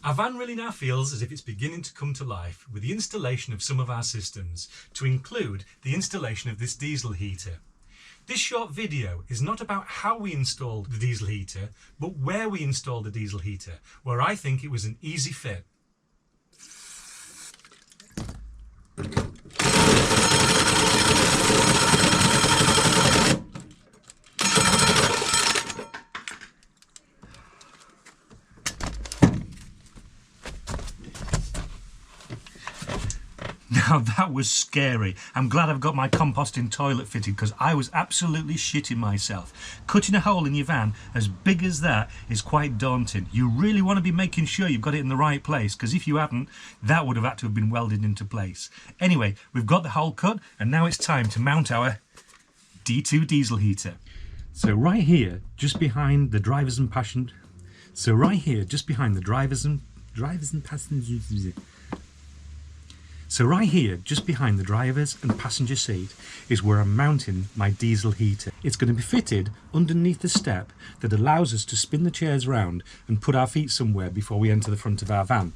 Our van really now feels as if it's beginning to come to life with the installation of some of our systems, to include the installation of this diesel heater. This short video is not about how we installed the diesel heater, but where we installed the diesel heater, where I think it was an easy fit. Now that was scary. I'm glad I've got my composting toilet fitted because I was absolutely shitting myself. Cutting a hole in your van as big as that is quite daunting. You really want to be making sure you've got it in the right place, because if you haven't, that would have had to have been welded into place. Anyway, we've got the hole cut and now it's time to mount our D2 diesel heater. So right here, just behind the drivers and passengers. So right here, just behind the drivers and passengers. So right here, just behind the driver's and passenger seat, is where I'm mounting my diesel heater. It's going to be fitted underneath the step that allows us to spin the chairs round and put our feet somewhere before we enter the front of our van.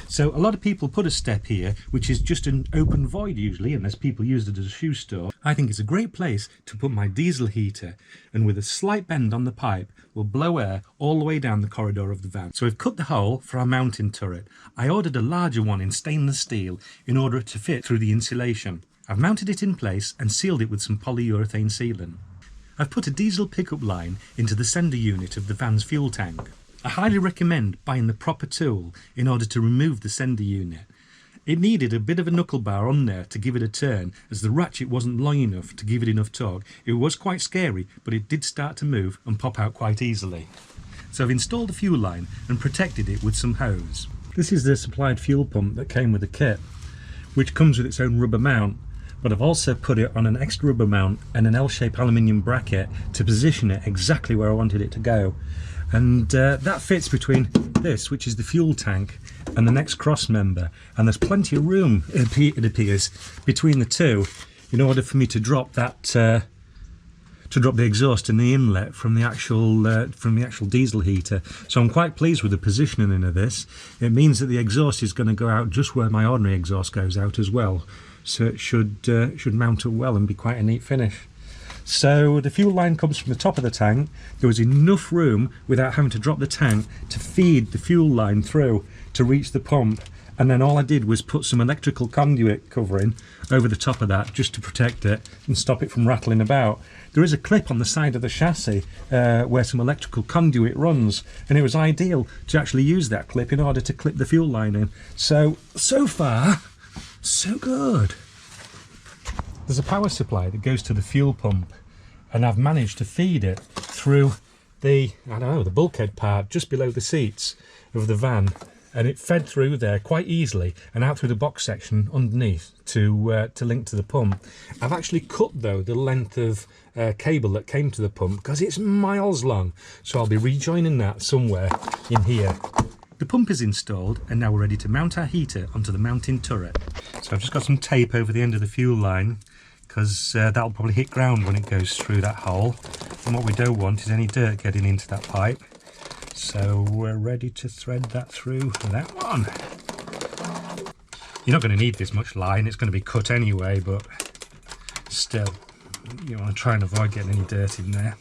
So a lot of people put a step here, which is just an open void usually, unless people use it as a shoe store. I think it's a great place to put my diesel heater, and with a slight bend on the pipe will blow air all the way down the corridor of the van. So we've cut the hole for our mounting turret. I ordered a larger one in stainless steel in order to fit through the insulation. I've mounted it in place and sealed it with some polyurethane sealant. I've put a diesel pickup line into the sender unit of the van's fuel tank. I highly recommend buying the proper tool in order to remove the sender unit. It needed a bit of a knuckle bar on there to give it a turn, as the ratchet wasn't long enough to give it enough torque. It was quite scary, but it did start to move and pop out quite easily. So I've installed the fuel line and protected it with some hose. This is the supplied fuel pump that came with the kit, which comes with its own rubber mount, but I've also put it on an extra rubber mount and an L-shaped aluminium bracket to position it exactly where I wanted it to go. And that fits between this, which is the fuel tank, and the next cross member, and there's plenty of room, it appears, between the two in order for me to drop that to drop the exhaust in the inlet from the actual diesel heater. So I'm quite pleased with the positioning of this. It means that the exhaust is going to go out just where my ordinary exhaust goes out as well, so it should mount up well and be quite a neat finish. So the fuel line comes from the top of the tank. There was enough room without having to drop the tank to feed the fuel line through to reach the pump, and then all I did was put some electrical conduit covering over the top of that just to protect it and stop it from rattling about. There is a clip on the side of the chassis where some electrical conduit runs, and it was ideal to actually use that clip in order to clip the fuel line in. So far, so good. There's a power supply that goes to the fuel pump, and I've managed to feed it through the, the bulkhead part just below the seats of the van, and it fed through there quite easily and out through the box section underneath to link to the pump. I've actually cut though the length of cable that came to the pump because it's miles long, so I'll be rejoining that somewhere in here. The pump is installed, and now we're ready to mount our heater onto the mounting turret. So I've just got some tape over the end of the fuel line, because that'll probably hit ground when it goes through that hole, and what we don't want is any dirt getting into that pipe. So we're ready to thread that through that one. You're not going to need this much line, it's going to be cut anyway, but still, you want to try and avoid getting any dirt in there.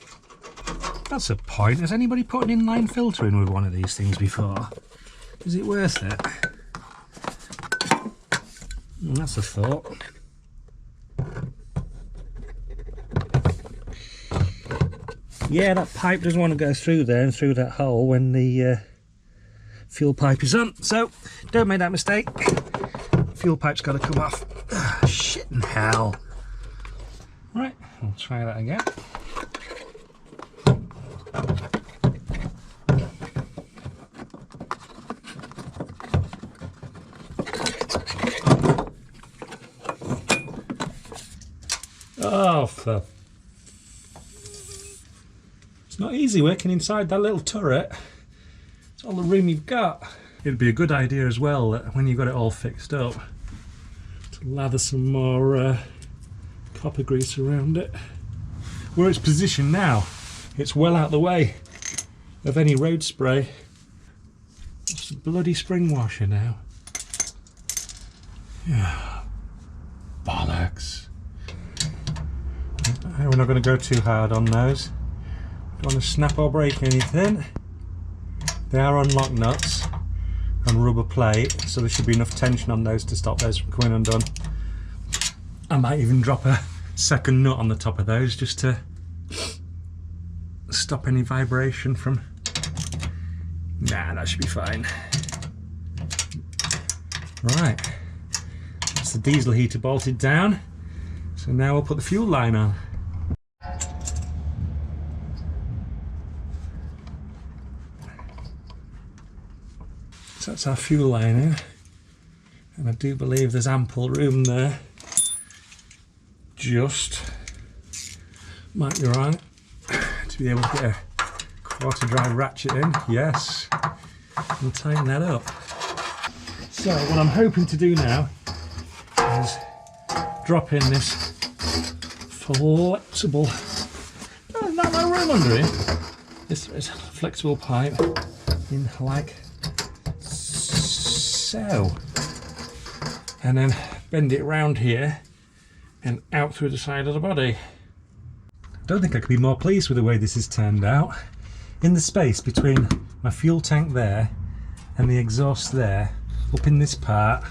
That's a point. Has anybody put an inline filter in with one of these things before? Is it worth it? That's a thought. Yeah, that pipe doesn't want to go through there and through that hole when the fuel pipe is on, so don't make that mistake. Fuel pipe's got to come off. Shit in hell. Right, we'll try that again. Oh, it's not easy working inside that little turret. It's all the room you've got. It'd be a good idea as well that when you've got it all fixed up to lather some more copper grease around it. Where it's positioned now, it's well out the way of any road spray. Let's It's a bloody spring washer now. Yeah. Bollocks. We're not going to go too hard on those. Don't want to snap or break anything. They are unlock nuts and rubber plate, so there should be enough tension on those to stop those from coming undone. I might even drop a second nut on the top of those just to stop any vibration from... Nah, that should be fine. Right, that's the diesel heater bolted down. So now we'll put the fuel line on. So that's our fuel line in, and I do believe there's ample room there. Just might be right to be able to get a quarter drive ratchet in. Yes, and tighten that up. So what I'm hoping to do now is drop in this flexible, not no room under it, this is flexible pipe in like so, and then bend it round here and out through the side of the body. I don't think I could be more pleased with the way this has turned out. In the space between my fuel tank there and the exhaust there, up in this part,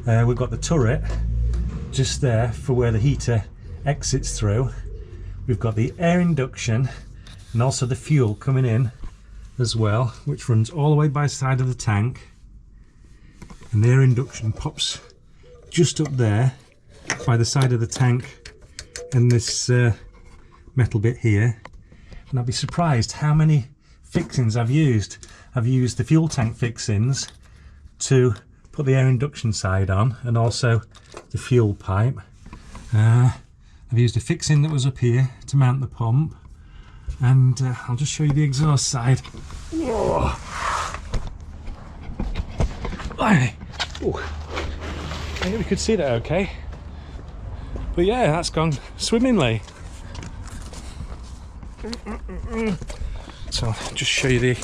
we've got the turret just there for where the heater exits through. We've got the air induction and also the fuel coming in as well, which runs all the way by the side of the tank, and the air induction pops just up there by the side of the tank and this metal bit here. And I'd be surprised how many fixings I've used. I've used the fuel tank fixings to put the air induction side on, and also the fuel pipe. I've used a fixing that was up here to mount the pump, and I'll just show you the exhaust side. Whoa. I think we could see that okay, but yeah, that's gone swimmingly. So I'll just show you the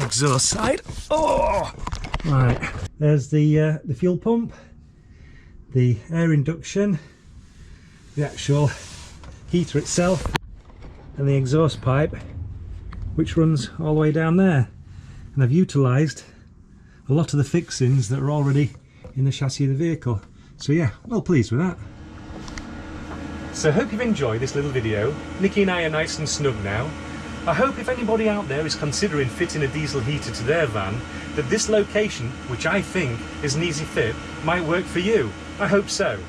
exhaust side. Oh, right, there's the fuel pump, the air induction, the actual heater itself, and the exhaust pipe, which runs all the way down there. And I've utilised a lot of the fixings that are already in the chassis of the vehicle. So yeah, well pleased with that. So I hope you've enjoyed this little video. Nikki and I are nice and snug now. I hope if anybody out there is considering fitting a diesel heater to their van, that this location, which I think is an easy fit, might work for you. I hope so.